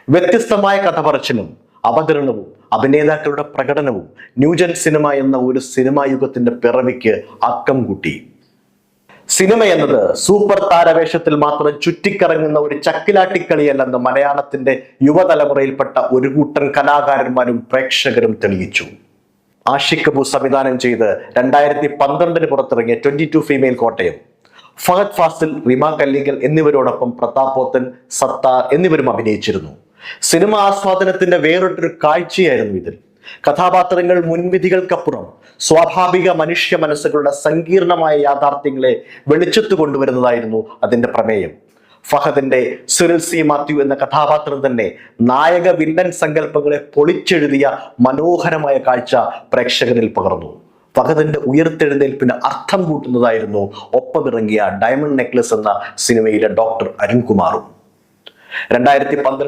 വ്യത്യസ്തമായ കഥ പറച്ചിലും അവതരണവും അഭിനേതാക്കളുടെ പ്രകടനവും ന്യൂജൻ സിനിമ എന്ന ഒരു സിനിമാ യുഗത്തിന്റെ പിറവിക്ക് അക്കം കൂട്ടി. സിനിമ എന്നത് സൂപ്പർ താരവേഷത്തിൽ മാത്രം ചുറ്റിക്കറങ്ങുന്ന ഒരു ചക്കിലാട്ടിക്കളിയല്ലെന്ന് മലയാളത്തിന്റെ യുവതലമുറയിൽപ്പെട്ട ഒരു കൂട്ടം കലാകാരന്മാരും പ്രേക്ഷകരും തെളിയിച്ചു. ആഷിഖ് കപൂർ സംവിധാനം ചെയ്ത് 2012 പുറത്തിറങ്ങിയ 22 ഫീമെയിൽ കോട്ടയം, ഫഹദ് ഫാസിൽ, റിമ കല്ലിങ്കൽ എന്നിവരോടൊപ്പം പ്രതാപ് പോത്തൻ, സത്താർ എന്നിവരും അഭിനയിച്ചിരുന്നു. സിനിമ ആസ്വാദനത്തിന്റെ വേറിട്ടൊരു കാഴ്ചയായിരുന്നു ഇതിൽ. കഥാപാത്രങ്ങൾ മുൻവിധികൾക്കപ്പുറം സ്വാഭാവിക മനുഷ്യ മനസ്സുകളുടെ സങ്കീർണമായ യാഥാർത്ഥ്യങ്ങളെ വെളിച്ചത്ത് കൊണ്ടുവരുന്നതായിരുന്നു അതിന്റെ പ്രമേയം. ഫഹദിന്റെ സിറിൽ സി മാത്യു എന്ന കഥാപാത്രം തന്നെ നായക വില്ലൻ സങ്കല്പങ്ങളെ പൊളിച്ചെഴുതിയ മനോഹരമായ കാഴ്ച പ്രേക്ഷകരിൽ പകർന്നു. ഫഹദിന്റെ ഉയർത്തെഴുന്നേൽപ്പിന് അർത്ഥം കൂട്ടുന്നതായിരുന്നു ഒപ്പമിറങ്ങിയ ഡയമണ്ട് നെക്ലസ് എന്ന സിനിമയിലെ ഡോക്ടർ അരുൺകുമാറും. 2012